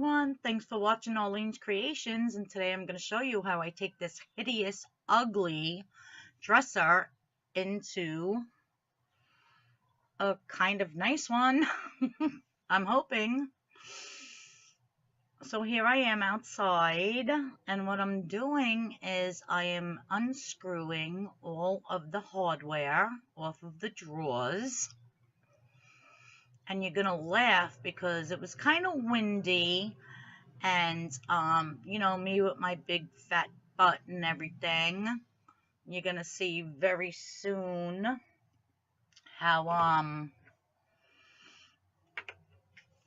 everyone, thanks for watching Arlene's Creations, and today I'm going to show you how I take this hideous, ugly dresser into a kind of nice one. I'm hoping. So here I am outside, and what I'm doing is I am unscrewing all of the hardware off of the drawers. And you're gonna laugh because it was kind of windy, and you know me with my big fat butt and everything. You're gonna see very soon how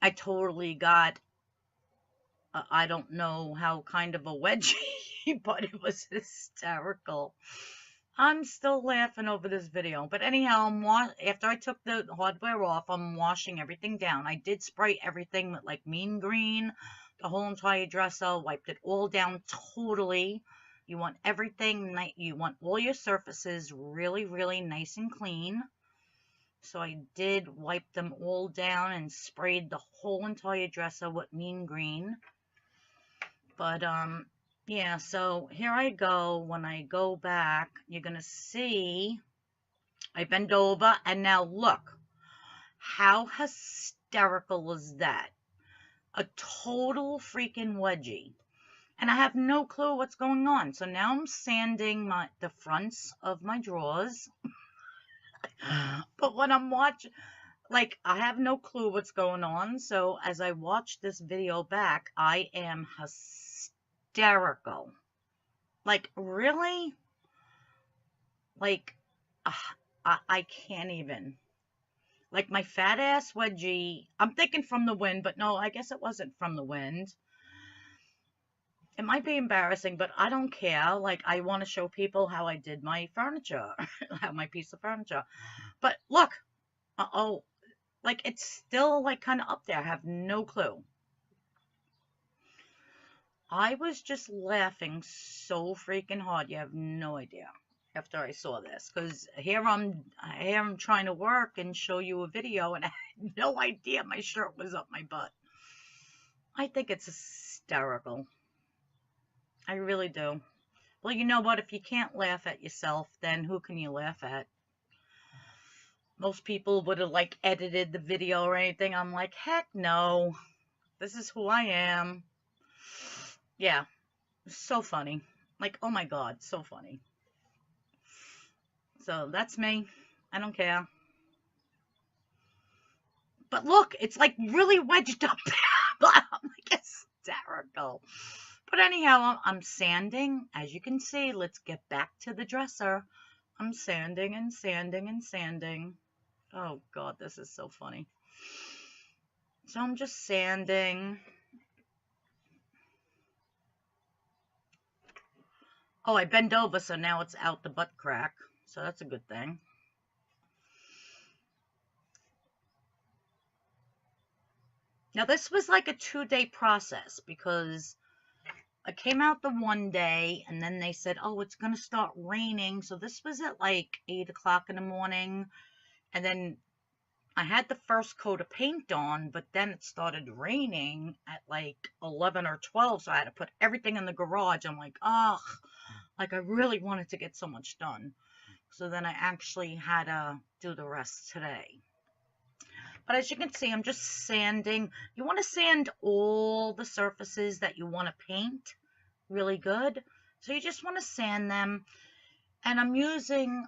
I totally got I don't know how kind of a wedgie, but it was hysterical. I'm still laughing over this video. But anyhow, after I took the hardware off, I'm washing everything down. I did spray everything with like mean green, the whole entire dresser, wiped it all down totally. You want everything, you want all your surfaces really, really nice and clean. So I did wipe them all down and sprayed the whole entire dresser with mean green. But yeah, so here I go. When I go back, you're going to see I bend over, and now look. How hysterical is that? A total freaking wedgie. And I have no clue what's going on. So now I'm sanding the fronts of my drawers. But when I'm watching, like, I have no clue what's going on. So as I watch this video back, I am hysterical. Like, really? Like, I can't even. Like, my fat ass wedgie, I'm thinking from the wind, but no, I guess it wasn't from the wind. It might be embarrassing, but I don't care. Like, I want to show people how I did my furniture, my piece of furniture. But look, oh, like, it's still, like, kind of up there. I have no clue. I was just laughing so freaking hard. You have no idea after I saw this. Because here I'm trying to work and show you a video, and I had no idea my shirt was up my butt. I think it's hysterical. I really do. Well, you know what? If you can't laugh at yourself, then who can you laugh at? Most people would have, like, edited the video or anything. I'm like, heck no. This is who I am. Yeah. So funny. Like, oh my God, so funny. So that's me. I don't care. But look, it's like really wedged up. I'm like hysterical. But anyhow, I'm sanding. As you can see, let's get back to the dresser. I'm sanding and sanding and sanding. Oh God, this is so funny. So I'm just sanding. Oh, I bend over, so now it's out the butt crack. So that's a good thing. Now, this was like a 2-day process because I came out the one day, and then they said, oh, it's going to start raining. So this was at like 8 o'clock in the morning. And then I had the first coat of paint on, but then it started raining at like 11 or 12. So I had to put everything in the garage. I'm like, ugh, like I really wanted to get so much done. So then I actually had to do the rest today. But as you can see, I'm just sanding. You want to sand all the surfaces that you want to paint really good. So you just want to sand them. And I'm using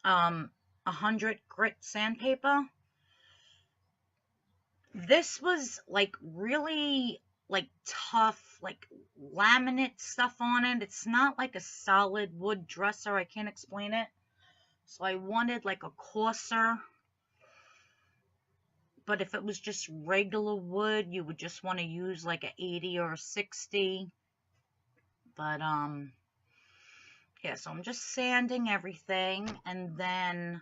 100 grit sandpaper. This was like really like tough, like laminate stuff on it. It's not like a solid wood dresser. I can't explain it. So I wanted like a coarser. But if it was just regular wood, you would just want to use like an 80 or a 60. But yeah, so I'm just sanding everything, and then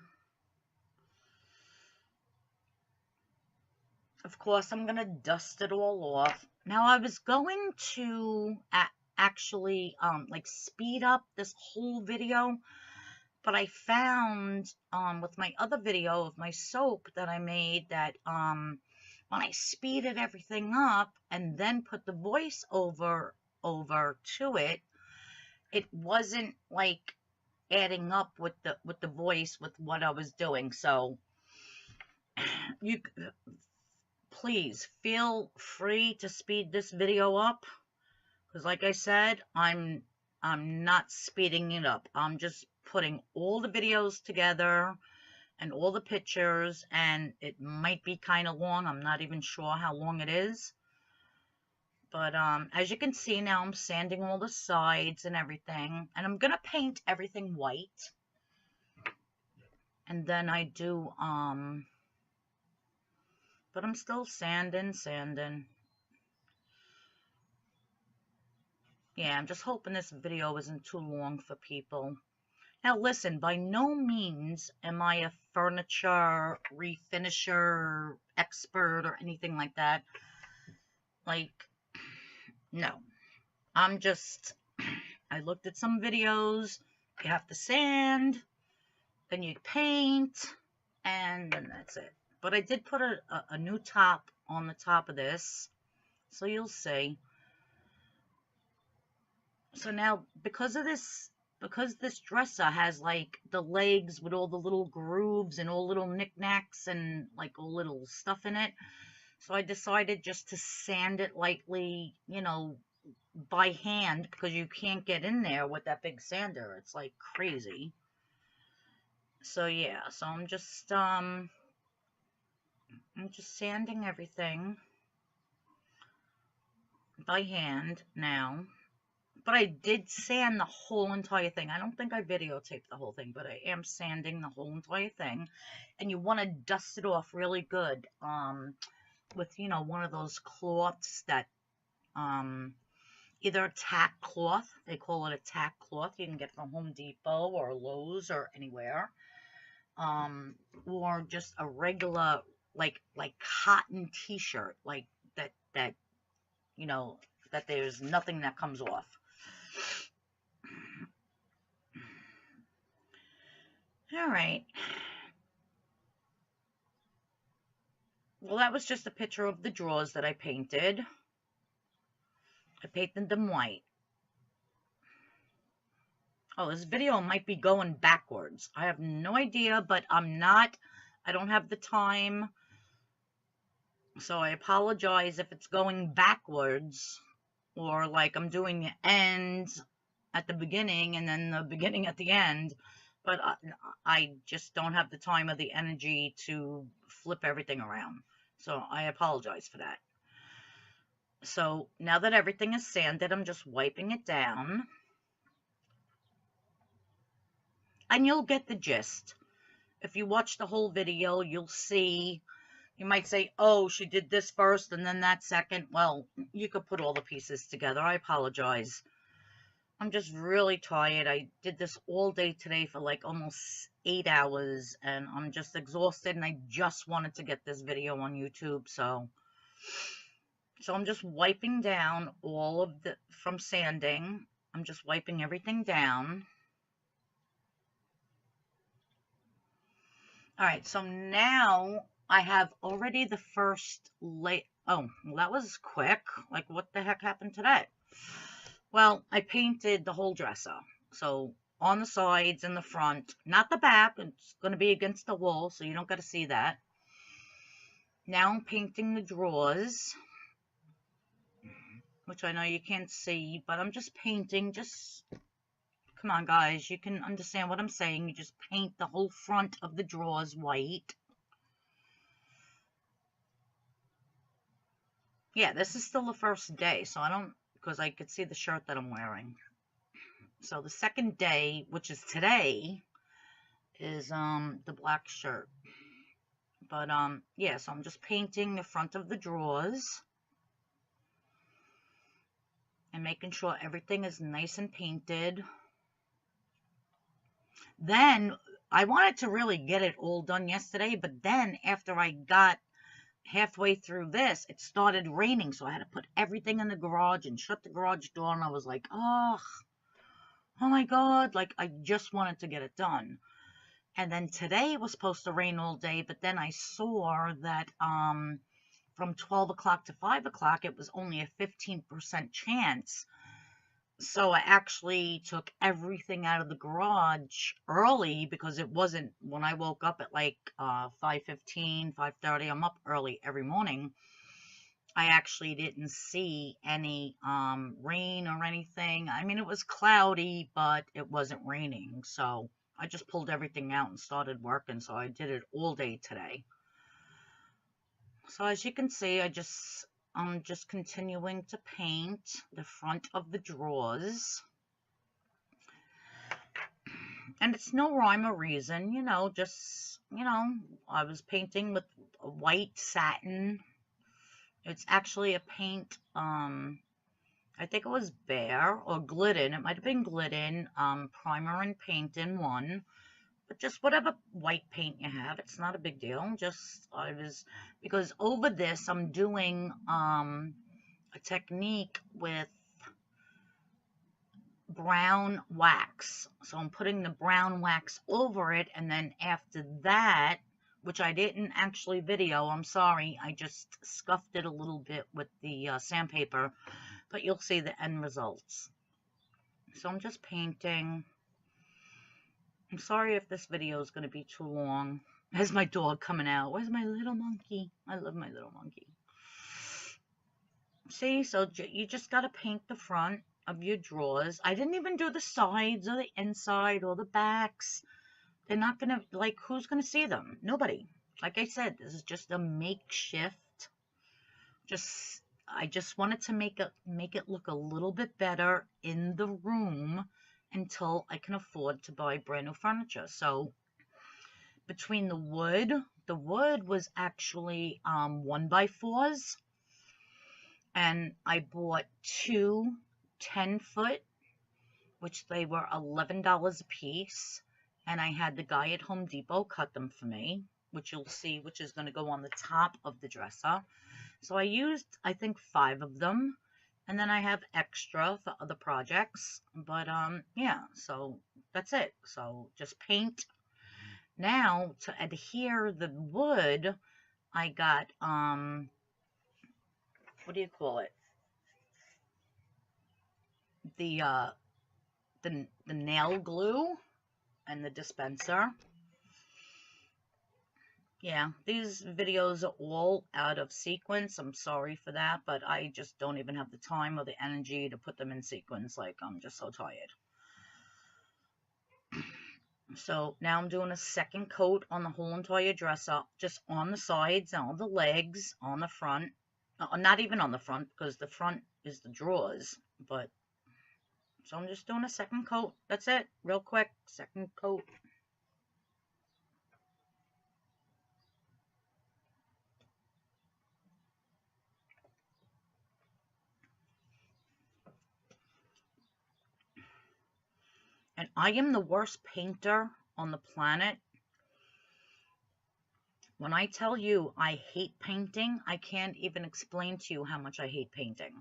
of course I'm gonna dust it all off. Now I was going to actually like speed up this whole video, but I found with my other video of my soap that I made that when I speeded everything up and then put the voice over to it, it wasn't like adding up with the voice with what I was doing. So you please feel free to speed this video up, because like I said, I'm not speeding it up. I'm just putting all the videos together and all the pictures, and it might be kind of long. I'm not even sure how long it is. But as you can see now, I'm sanding all the sides and everything, and I'm gonna paint everything white. And then I do but I'm still sanding. Yeah, I'm just hoping this video isn't too long for people. Now listen, by no means am I a furniture refinisher expert or anything like that. Like, no. I'm just, I looked at some videos. You have to sand, then you paint, and then that's it. But I did put a new top on the top of this, so you'll see. So now, because this dresser has like the legs with all the little grooves and all little knickknacks and like all little stuff in it, so I decided just to sand it lightly, you know, by hand, because you can't get in there with that big sander. It's like crazy. So yeah, so I'm just sanding everything by hand now. But I did sand the whole entire thing. I don't think I videotaped the whole thing, but I am sanding the whole entire thing. And you want to dust it off really good with, you know, one of those cloths that, either a tack cloth, they call it a tack cloth, you can get from Home Depot or Lowe's or anywhere, or just a regular, like cotton t-shirt, like that, you know, that there's nothing that comes off. All right. Well, that was just a picture of the drawers that I painted. I painted them white. Oh, this video might be going backwards. I have no idea, but I don't have the time. So I apologize if it's going backwards, or like I'm doing the end at the beginning and then the beginning at the end. But I just don't have the time or the energy to flip everything around. So I apologize for that. So now that everything is sanded, I'm just wiping it down. And you'll get the gist. If you watch the whole video, you'll see, you might say, oh, she did this first and then that second. Well, you could put all the pieces together. I apologize. I'm just really tired. I did this all day today for like almost 8 hours, and I'm just exhausted, and I just wanted to get this video on YouTube. So I'm just wiping down all of the, from sanding, I'm just wiping everything down. All right, so now I have already the first layer. Oh, well, that was quick. Like, what the heck happened to that? Well, I painted the whole dresser. So on the sides and the front, not the back. It's going to be against the wall, so you don't got to see that. Now I'm painting the drawers, which I know you can't see, but I'm just painting. Just, come on, guys. You can understand what I'm saying. You just paint the whole front of the drawers white. Yeah, this is still the first day, so I don't, because I could see the shirt that I'm wearing. So the second day, which is today, is the black shirt. But yeah, so I'm just painting the front of the drawers and making sure everything is nice and painted. Then I wanted to really get it all done yesterday, but then after I got halfway through this, it started raining, so I had to put everything in the garage and shut the garage door, and I was like, oh my God, like I just wanted to get it done. And then today was supposed to rain all day, but then I saw that from 12 o'clock to 5 o'clock, it was only a 15% chance. So I actually took everything out of the garage early because it wasn't, when I woke up at like 5:15, 5:30, I'm up early every morning. I actually didn't see any rain or anything. I mean, it was cloudy, but it wasn't raining. So I just pulled everything out and started working. So I did it all day today. So as you can see, I'm just continuing to paint the front of the drawers. And it's no rhyme or reason, just, I was painting with a white satin. It's actually a paint, I think it was Bear or Glidden. It might have been Glidden, primer and paint in one. But just whatever white paint you have, it's not a big deal. Because over this, I'm doing a technique with brown wax. So I'm putting the brown wax over it, and then after that, which I didn't actually video, I'm sorry, I just scuffed it a little bit with the sandpaper, but you'll see the end results. So I'm just painting. I'm sorry if this video is going to be too long. There's my dog coming out. Where's my little monkey? I love my little monkey. See, so you just got to paint the front of your drawers. I didn't even do the sides or the inside or the backs. They're not going to, like, who's going to see them? Nobody. Like I said, this is just a makeshift. I just wanted to make it look a little bit better in the room until I can afford to buy brand new furniture. So between the wood was actually 1x4s, and I bought two 10-foot, which they were $11 a piece, and I had the guy at Home Depot cut them for me, which you'll see, which is going to go on the top of the dresser. So I used, I think, 5 of them. And then I have extra for other projects. But, yeah, so that's it. So just paint. Now, to adhere the wood, I got, what do you call it? The nail glue and the dispenser. Yeah, these videos are all out of sequence. I'm sorry for that, but I just don't even have the time or the energy to put them in sequence. Like, I'm just so tired. So now I'm doing a second coat on the whole entire dresser, just on the sides, on the legs, on the front. Not even on the front, because the front is the drawers. But, so I'm just doing a second coat. That's it, real quick, second coat. And I am the worst painter on the planet. When I tell you I hate painting, I can't even explain to you how much I hate painting.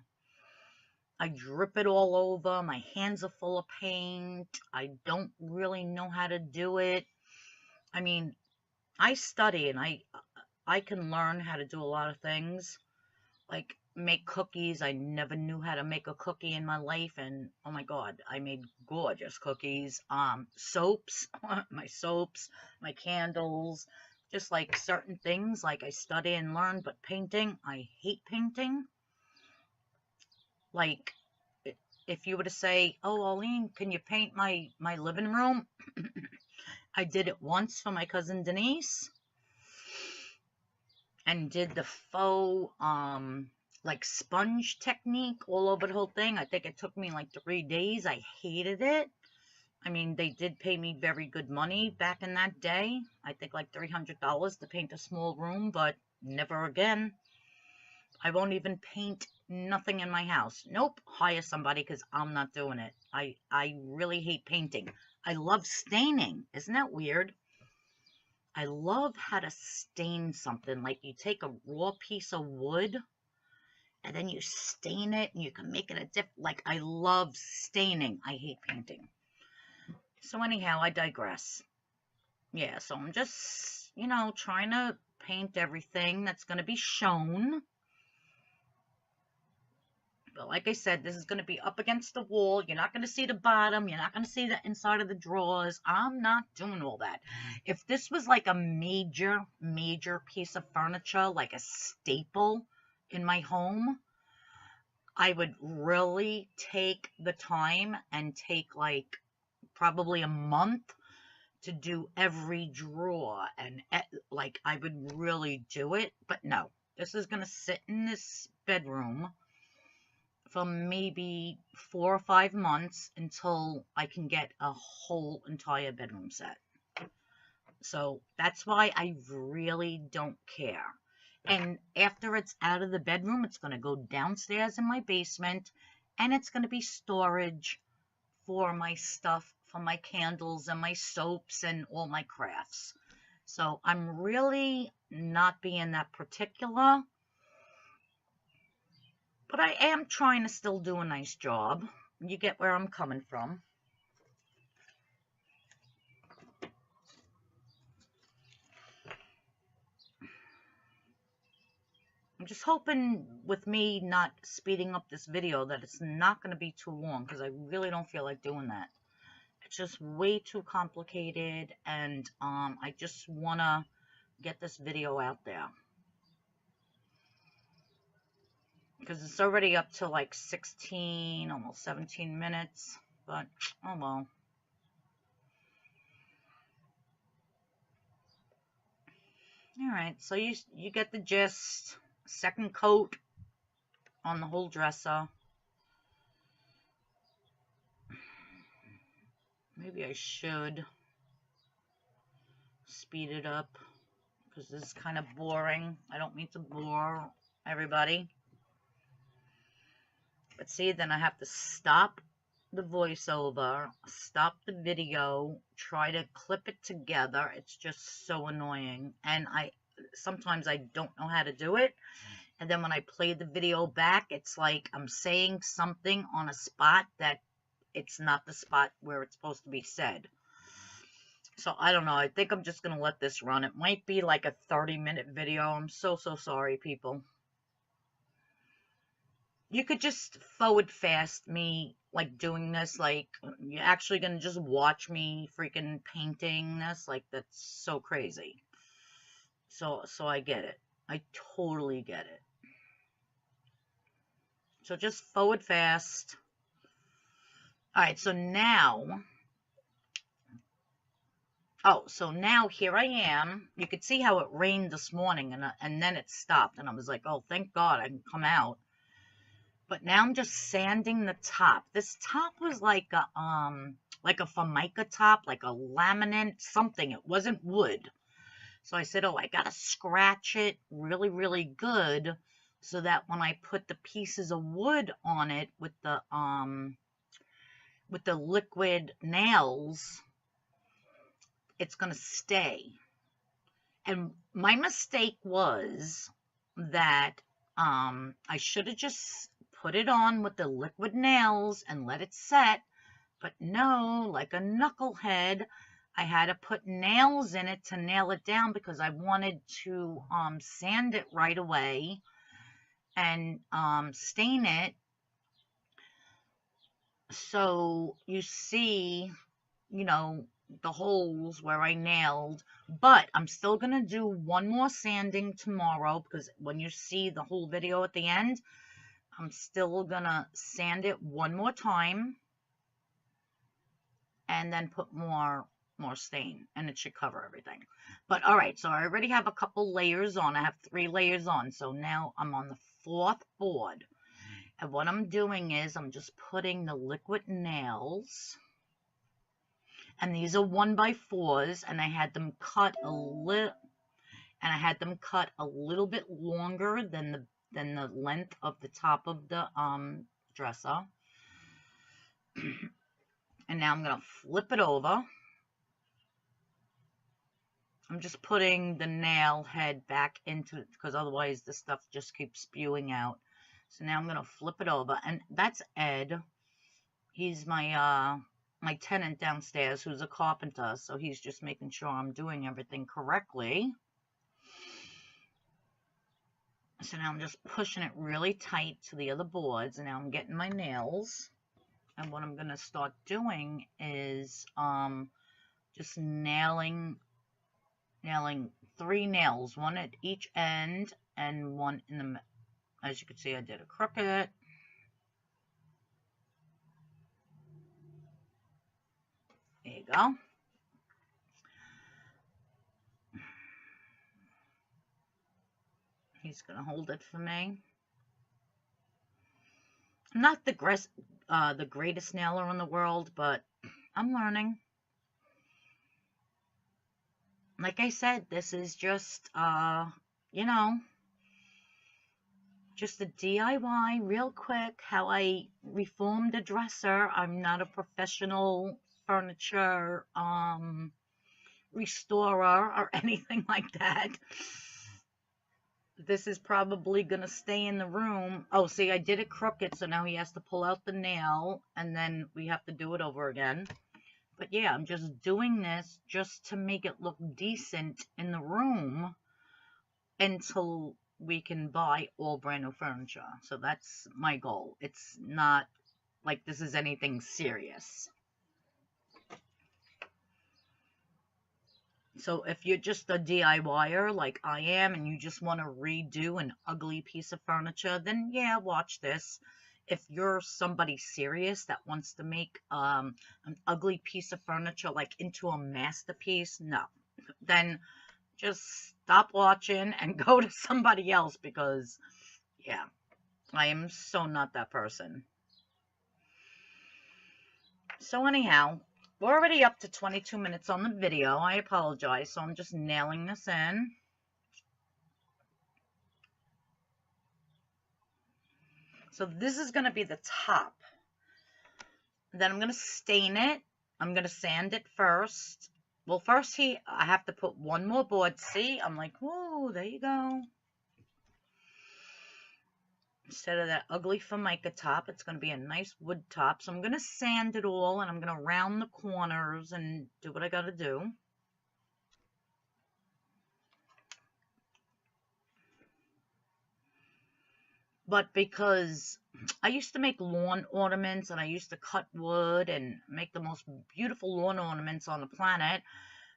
I drip it all over. My hands are full of paint. I don't really know how to do it. I mean, I study and I can learn how to do a lot of things. Like make cookies. I never knew how to make a cookie in my life, and oh my god, I made gorgeous cookies. Soaps, my soaps, my candles, just like certain things like I study and learn. But painting, I hate painting. Like if you were to say, oh, Arlene, can you paint my living room? I did it once for my cousin Denise, and did the faux like sponge technique all over the whole thing. I think it took me like 3 days. I hated it. I mean, they did pay me very good money back in that day. I think like $300 to paint a small room, but never again. I won't even paint nothing in my house. Nope, hire somebody because I'm not doing it. I really hate painting. I love staining. Isn't that weird? I love how to stain something. Like you take a raw piece of wood and then you stain it and you can make it like I love staining. I hate painting. So anyhow, I digress. Yeah, so I'm just, trying to paint everything that's going to be shown. But like I said, this is going to be up against the wall. You're not going to see the bottom. You're not going to see the inside of the drawers. I'm not doing all that. If this was like a major piece of furniture, like a staple in my home, I would really take the time and take like probably a month to do every drawer, and like I would really do it. But no, this is going to sit in this bedroom for maybe 4 or 5 months until I can get a whole entire bedroom set. So that's why I really don't care. And after it's out of the bedroom, it's going to go downstairs in my basement, and it's going to be storage for my stuff, for my candles and my soaps and all my crafts. So I'm really not being that particular, but I am trying to still do a nice job. You get where I'm coming from. I'm just hoping with me not speeding up this video that it's not going to be too long, because I really don't feel like doing that. It's just way too complicated, and I just want to get this video out there. Because it's already up to like 16, almost 17 minutes, but oh well. Alright, so you get the gist. Second coat on the whole dresser. Maybe I should speed it up, because this is kind of boring. I don't mean to bore everybody. But see, then I have to stop the voiceover, stop the video, try to clip it together. It's just so annoying. And sometimes I don't know how to do it. And then when I play the video back, it's like I'm saying something on a spot that it's not the spot where it's supposed to be said. So I don't know. I think I'm just going to let this run. It might be like a 30-minute video. I'm so sorry, people. You could just forward fast me like doing this. Like, you're actually going to just watch me freaking painting this. Like, that's so crazy. So I get it. I totally get it. So just forward fast. Alright, so now... Oh, so now here I am. You could see how it rained this morning, and then it stopped. And I was like, oh, thank God I can come out. But now I'm just sanding the top. This top was like a Formica top, like a laminate something. It wasn't wood. So I said, oh, I gotta scratch it really, really good, so that when I put the pieces of wood on it with the liquid nails, it's gonna stay. And my mistake was that I should have just put it on with the liquid nails and let it set. But no, like a knucklehead, I had to put nails in it to nail it down, because I wanted to sand it right away and stain it. So you see, you know, the holes where I nailed. But I'm still going to do one more sanding tomorrow, because when you see the whole video at the end, I'm still going to sand it one more time and then put more stain, and it should cover everything. But all right, so I already have a couple layers on. I have 3 layers on. So now I'm on the 4th board. And what I'm doing is I'm just putting the liquid nails. And these are 1x4s, and I had them cut a little, and I had them cut a little bit longer than the length of the top of the dresser. And now I'm going to flip it over. I'm just putting the nail head back into it, because otherwise the stuff just keeps spewing out. So now I'm going to flip it over, and that's Ed. He's my my tenant downstairs, who's a carpenter, so he's just making sure I'm doing everything correctly. So now I'm just pushing it really tight to the other boards, and now I'm getting my nails. And what I'm going to start doing is just nailing 3 nails, one at each end and one in the middle. As you can see, I did a crooked. There you go. He's going to hold it for me. I'm not the greatest nailer in the world, but I'm learning. Like I said, this is just, you know, just a DIY real quick, how I reformed a dresser. I'm not a professional furniture restorer or anything like that. This is probably going to stay in the room. Oh, see, I did it crooked, so now he has to pull out the nail, and then we have to do it over again. But yeah, I'm just doing this just to make it look decent in the room until we can buy all brand new furniture. So that's my goal. It's not like this is anything serious. So if you're just a DIYer like I am and you just want to redo an ugly piece of furniture, then yeah, watch this. If you're somebody serious that wants to make an ugly piece of furniture like into a masterpiece, no. Then just stop watching and go to somebody else, because yeah, I am so not that person. So anyhow, we're already up to 22 minutes on the video. I apologize. So I'm just nailing this in. So this is going to be the top. Then I'm going to stain it. I'm going to sand it first. Well, first I have to put one more board. See, I'm like, whoa, there you go. Instead of that ugly Formica top, it's going to be a nice wood top. So I'm going to sand it all, and I'm going to round the corners and do what I got to do. But because I used to make lawn ornaments, and I used to cut wood and make the most beautiful lawn ornaments on the planet,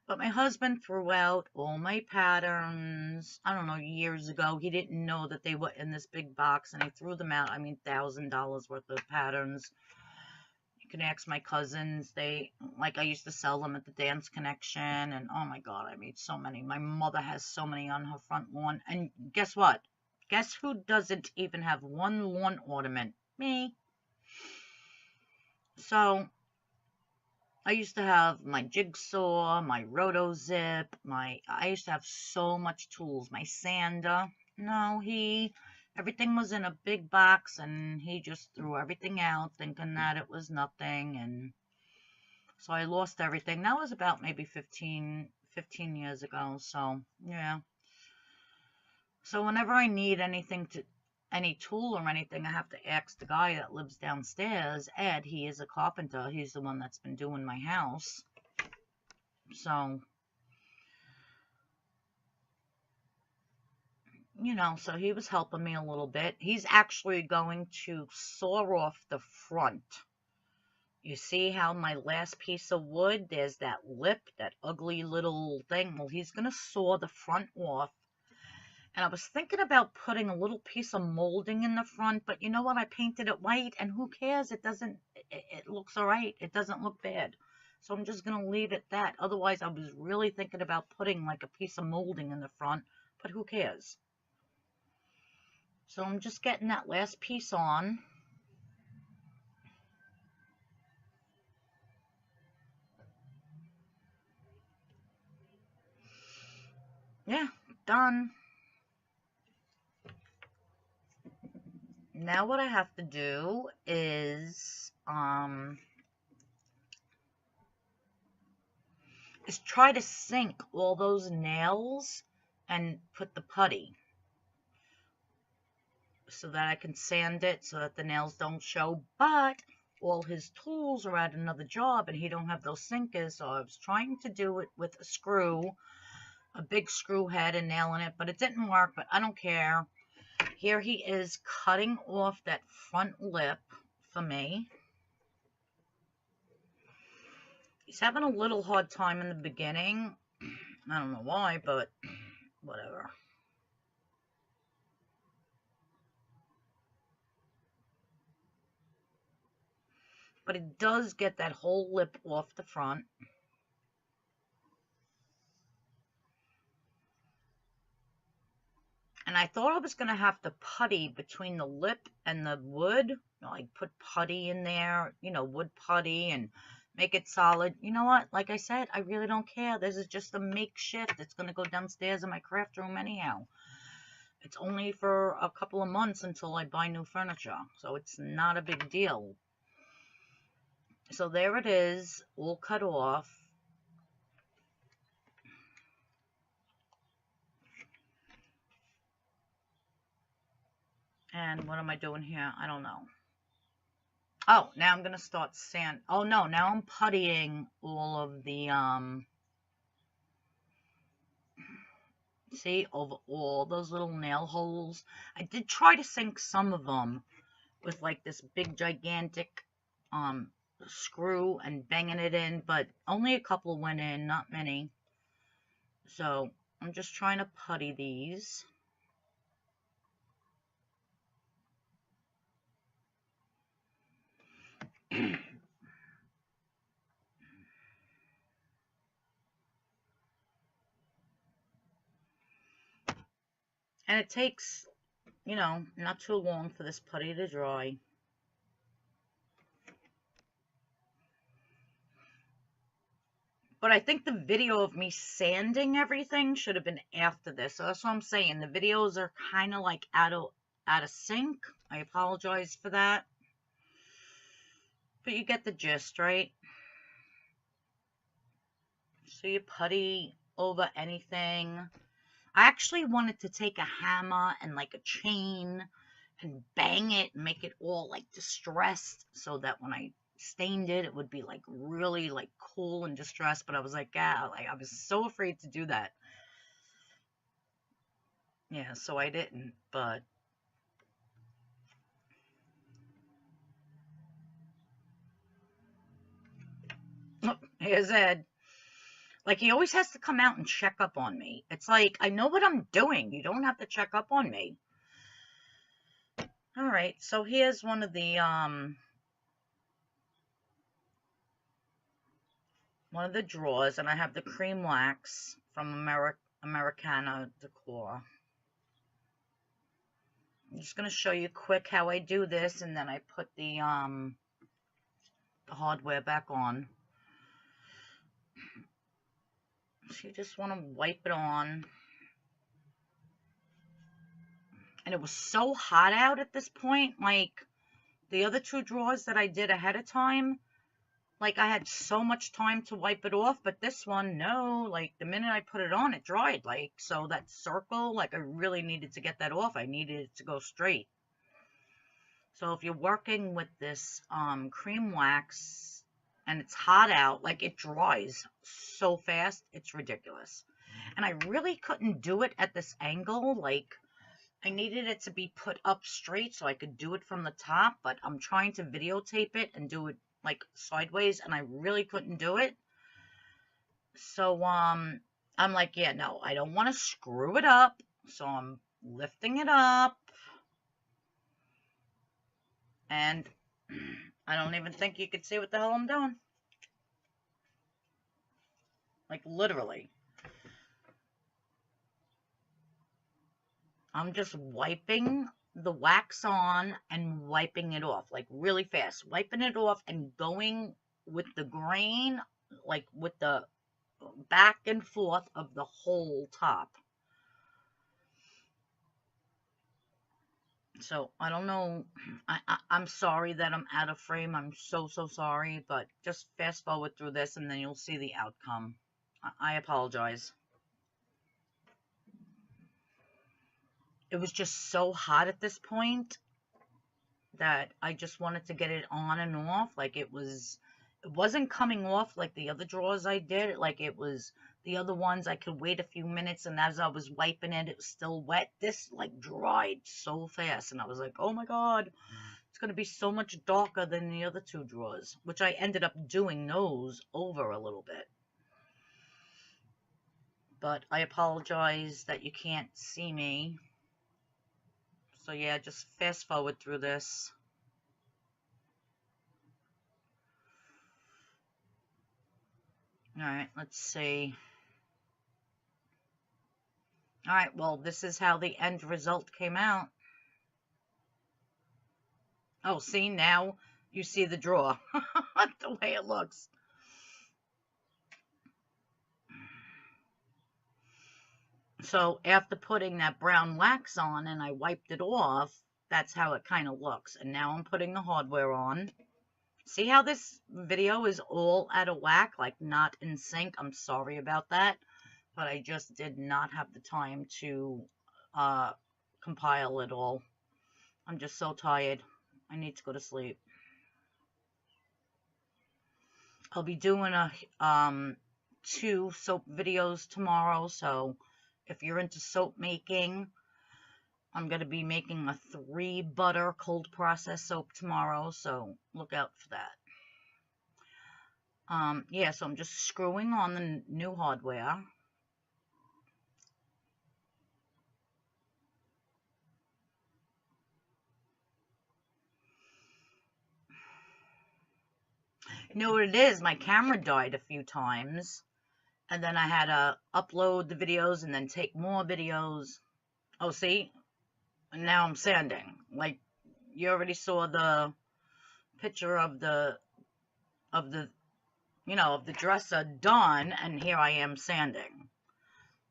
but my husband threw out all my patterns, I don't know, years ago. He didn't know that they were in this big box, and he threw them out. I mean, $1,000 worth of patterns. You can ask my cousins. I used to sell them at the Dance Connection, and oh my God, I made so many. My mother has so many on her front lawn, and guess what? Guess who doesn't even have one lawn ornament? Me. So I used to have my jigsaw, my roto zip, I used to have so much tools. My sander. No, everything was in a big box, and he just threw everything out thinking that it was nothing. And so I lost everything. That was about maybe 15 years ago. So yeah. So whenever I need any tool or anything, I have to ask the guy that lives downstairs, Ed. He is a carpenter. He's the one that's been doing my house. So, you know, so he was helping me a little bit. He's actually going to saw off the front. You see how my last piece of wood, there's that lip, that ugly little thing. Well, he's going to saw the front off. And I was thinking about putting a little piece of molding in the front, but you know what? I painted it white, and who cares? It looks all right. It doesn't look bad. So I'm just going to leave it that. Otherwise, I was really thinking about putting like a piece of molding in the front, but who cares? So I'm just getting that last piece on. Yeah, done. Now what I have to do is try to sink all those nails and put the putty so that I can sand it so that the nails don't show. But all his tools are at another job, and he don't have those sinkers, so I was trying to do it with a screw, a big screw head, and nailing it, but it didn't work. But I don't care. Here he is cutting off that front lip for me. He's having a little hard time in the beginning. I don't know why, but whatever. But it does get that whole lip off the front. And I thought I was going to have to putty between the lip and the wood. Like put putty in there, wood putty, and make it solid. You know what? Like I said, I really don't care. This is just a makeshift. It's going to go downstairs in my craft room anyhow. It's only for a couple of months until I buy new furniture. So it's not a big deal. So there it is, all cut off. And what am I doing here? I don't know. Oh, now I'm going to start sand. Oh, no, now I'm puttying all of the, see, over all those little nail holes. I did try to sink some of them with, like, this big, gigantic, screw and banging it in, but only a couple went in, not many. So, I'm just trying to putty these. And it takes, not too long for this putty to dry. But I think the video of me sanding everything should have been after this. So that's what I'm saying. The videos are kind of like out of sync. I apologize for that. But you get the gist, right? So you putty over anything. I actually wanted to take a hammer and like a chain and bang it and make it all like distressed so that when I stained it, it would be like really like cool and distressed. But I was like, like I was so afraid to do that. Yeah, so I didn't, but oh, here's Ed. Like, he always has to come out and check up on me. It's like, I know what I'm doing. You don't have to check up on me. All right, so here's one of the drawers, and I have the cream wax from Americana Decor. I'm just going to show you quick how I do this, and then I put the hardware back on. So you just want to wipe it on. And it was so hot out at this point, like the other two drawers that I did ahead of time, like I had so much time to wipe it off, but this one, no, like the minute I put it on, it dried, like, so that circle, like I really needed to get that off. I needed it to go straight. So if you're working with this cream wax and it's hot out, like it dries so fast, it's ridiculous. And I really couldn't do it at this angle, like I needed it to be put up straight so I could do it from the top, but I'm trying to videotape it and do it like sideways, and I really couldn't do it. So I'm like, yeah, no, I don't want to screw it up. So I'm lifting it up, and I don't even think you could see what the hell I'm doing. Like literally. I'm just wiping the wax on and wiping it off, like really fast, wiping it off and going with the grain, like with the back and forth of the whole top. So I don't know, I'm sorry that I'm out of frame. I'm so sorry, but just fast forward through this and then you'll see the outcome. I apologize. It was just so hot at this point that I just wanted to get it on and off. Like it wasn't coming off like the other drawers I did. Like it was The other ones I could wait a few minutes, and as I was wiping it, it was still wet. This like dried so fast, and I was like, oh my god, it's going to be so much darker than the other two drawers, which I ended up doing those over a little bit. But I apologize that you can't see me. So yeah, just fast forward through this. All right, let's see. All right, well, this is how the end result came out. Oh, see, now you see the drawer, the way it looks. So after putting that brown wax on and I wiped it off, that's how it kind of looks. And now I'm putting the hardware on. See how this video is all out of whack, like not in sync? I'm sorry about that, but I just did not have the time to compile it all. I'm just so tired. I need to go to sleep. I'll be doing a 2 soap videos tomorrow, so if you're into soap making, I'm going to be making a 3 butter cold process soap tomorrow, so look out for that. Yeah, so I'm just screwing on the new hardware. You know what it is? My camera died a few times, and then I had to upload the videos and then take more videos. Oh, see? And now I'm sanding. Like, you already saw the picture of the dresser done, and here I am sanding.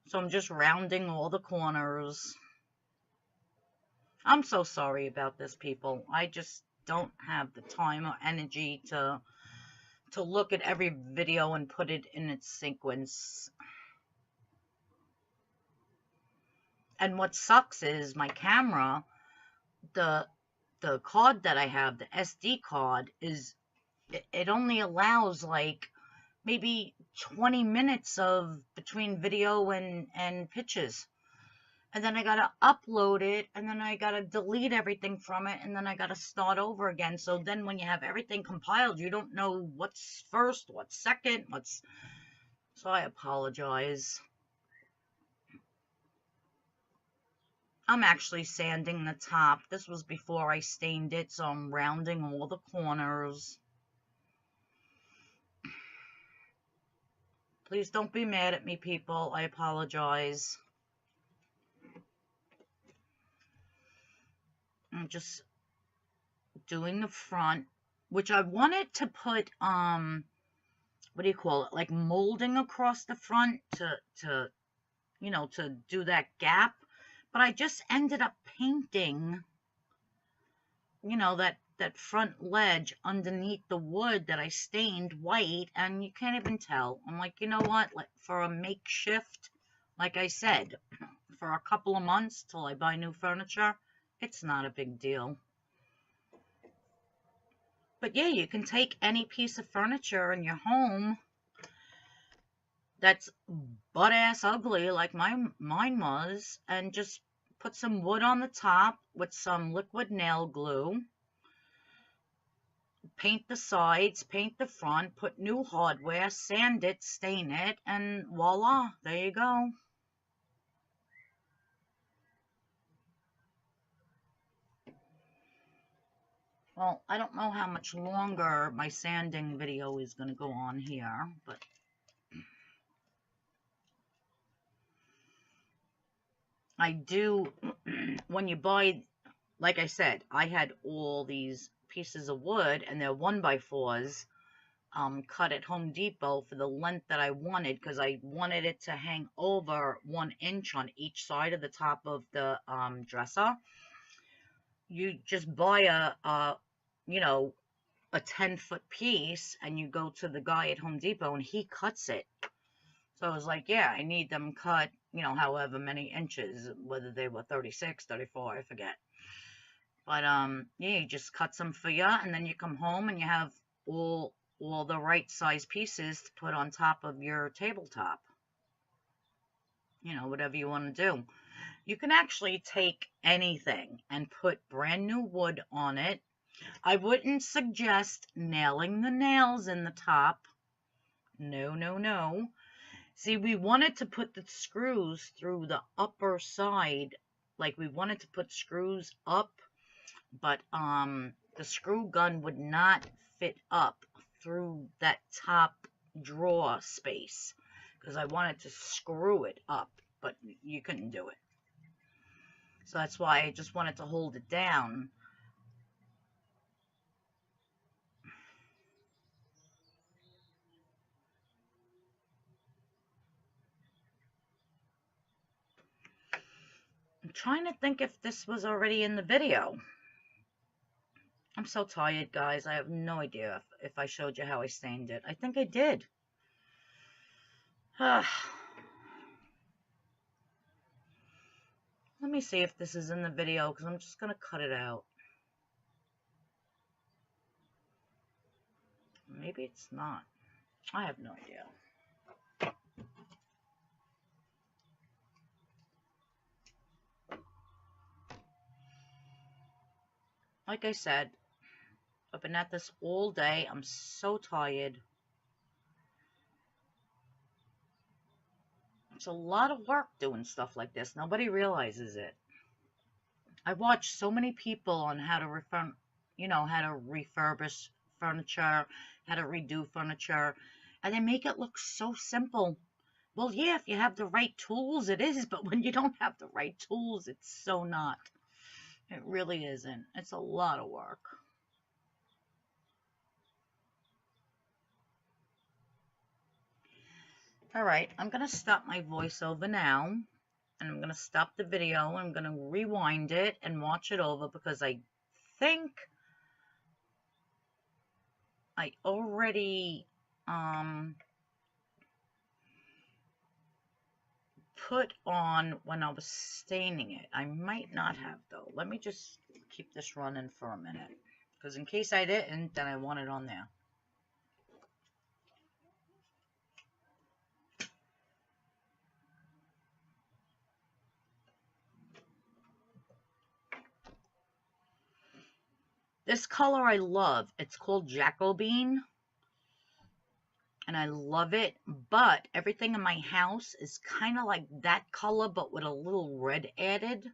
So I'm just rounding all the corners. I'm so sorry about this, people. I just don't have the time or energy to look at every video and put it in its sequence. And what sucks is my camera, the card that I have, the SD card, is it only allows like maybe 20 minutes of between video and pictures. And then I gotta upload it, and then I gotta delete everything from it, and then I gotta start over again. So then when you have everything compiled, you don't know what's first, what's second, so I apologize. I'm actually sanding the top. This was before I stained it, so I'm rounding all the corners. Please don't be mad at me, people. I apologize. I'm just doing the front, which I wanted to put, what do you call it? Like molding across the front to do that gap. But I just ended up painting, that front ledge underneath the wood that I stained white, and you can't even tell. I'm like, you know what? Like, for a makeshift, like I said, for a couple of months till I buy new furniture, it's not a big deal. But yeah, you can take any piece of furniture in your home that's butt-ass ugly like mine was, and just put some wood on the top with some liquid nail glue, paint the sides, paint the front, put new hardware, sand it, stain it, and voila, there you go. Well, I don't know how much longer my sanding video is going to go on here, but I do, when you buy, like I said, I had all these pieces of wood, and they're 1x4s, cut at Home Depot for the length that I wanted, because I wanted it to hang over 1 inch on each side of the top of the dresser. You just buy a 10-foot piece, and you go to the guy at Home Depot, and he cuts it. So I was like, yeah, I need them cut, however many inches, whether they were 36, 34, I forget. But, yeah, he just cuts them for you, and then you come home and you have all the right size pieces to put on top of your tabletop. you know, whatever you want to do. You can actually take anything and put brand new wood on it. I wouldn't suggest nailing the nails in the top. No, no, no. See, we wanted to put the screws through the upper side. Like we wanted to put screws up, but the screw gun would not fit up through that top drawer space because I wanted to screw it up, but you couldn't do it. So that's why I just wanted to hold it down. I'm trying to think if this was already in the video. I'm so tired, guys. I have no idea if I showed you how I stained it. I think I did. Let me see if this is in the video, because I'm just going to cut it out. Maybe it's not. I have no idea. Like I said, I've been at this all day. I'm so tired. It's a lot of work doing stuff like this. Nobody realizes it. I watched so many people on how to how to refurbish furniture, how to redo furniture, and they make it look so simple. Well, yeah, if you have the right tools, it is, but when you don't have the right tools, it's so not. It really isn't. It's a lot of work. All right, I'm going to stop my voiceover now, and I'm going to stop the video. I'm going to rewind it and watch it over because I think I already put on when I was staining it. I might not have, though. Let me just keep this running for a minute, because in case I didn't, then I want it on there. This color I love. It's called Jacobean, and I love it, but everything in my house is kind of like that color, but with a little red added.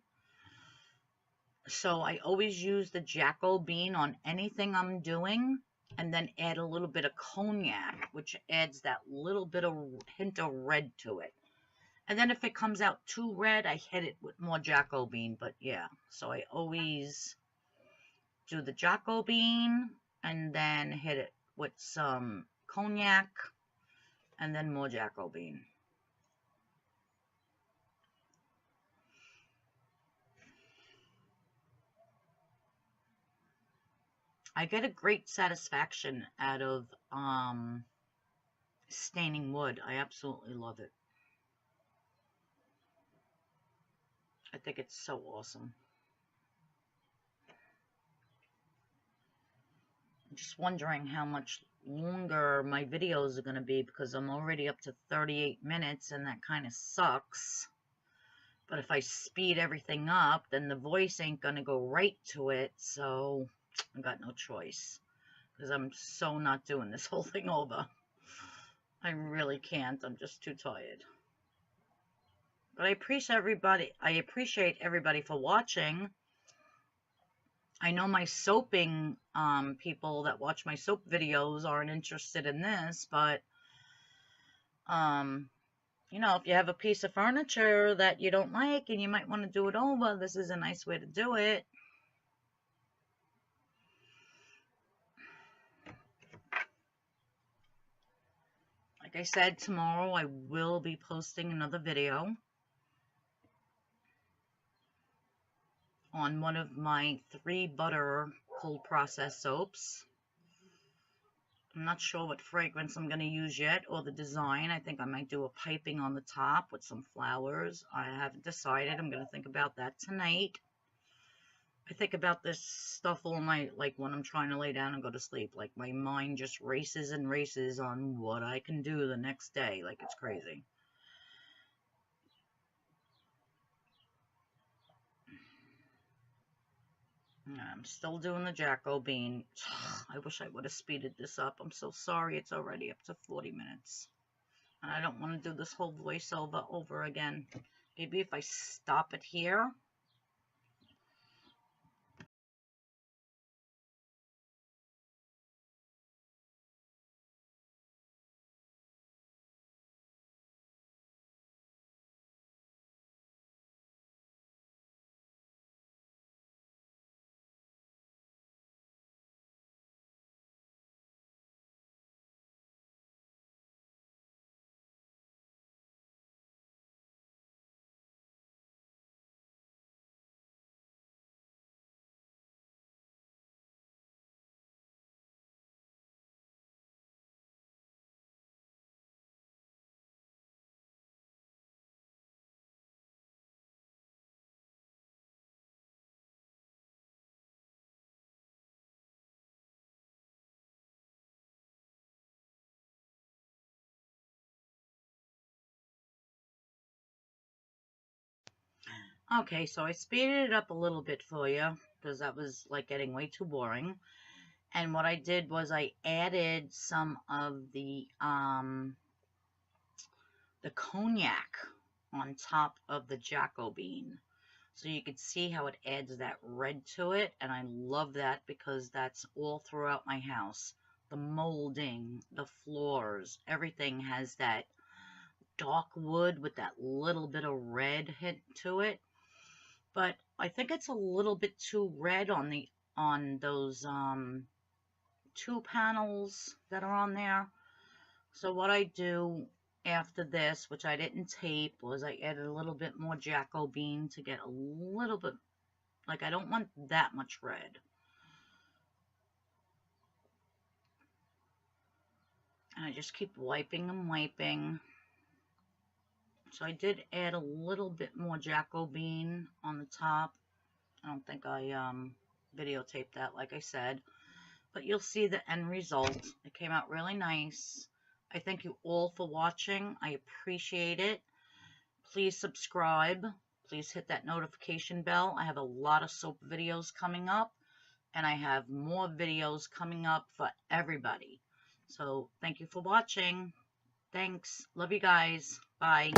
So I always use the Jacobean on anything I'm doing, and then add a little bit of cognac, which adds that little bit of hint of red to it. And then if it comes out too red, I hit it with more Jacobean. But yeah, so I always do the Jacobean and then hit it with some cognac and then more Jacobean. I get a great satisfaction out of staining wood. I absolutely love it. I think it's so awesome. I'm just wondering how much longer my videos are going to be because I'm already up to 38 minutes and that kind of sucks. But if I speed everything up, then the voice ain't going to go right to it, so I got no choice because I'm so not doing this whole thing over. I really can't. I'm just too tired. But I appreciate everybody for watching. I know my soaping people that watch my soap videos aren't interested in this, but you know, if you have a piece of furniture that you don't like and you might want to do it over, this is a nice way to do it. Like I said, tomorrow I will be posting another video on one of my 3 butter cold process soaps. I'm not sure what fragrance I'm going to use yet or the design. I think I might do a piping on the top with some flowers. I haven't decided. I'm going to think about that tonight. I think about this stuff all night, like when I'm trying to lay down and go to sleep. Like my mind just races and races on what I can do the next day. Like it's crazy. I'm still doing the Jacko bean. I wish I would have speeded this up. I'm so sorry it's already up to 40 minutes. And I don't want to do this whole voiceover over again. Maybe if I stop it here. Okay, so I speeded it up a little bit for you because that was like getting way too boring. And what I did was I added some of the cognac on top of the Jacko bean. So you can see how it adds that red to it, and I love that because that's all throughout my house. The molding, the floors, everything has that dark wood with that little bit of red hint to it. But I think it's a little bit too red on those two panels that are on there. So what I do after this, which I didn't tape, was I added a little bit more Jacko bean to get a little bit, like I don't want that much red. And I just keep wiping and wiping. So I did add a little bit more Jacko bean on the top. I don't think I videotaped that, like I said. But you'll see the end result. It came out really nice. I thank you all for watching. I appreciate it. Please subscribe. Please hit that notification bell. I have a lot of soap videos coming up, and I have more videos coming up for everybody. So thank you for watching. Thanks. Love you guys. Bye.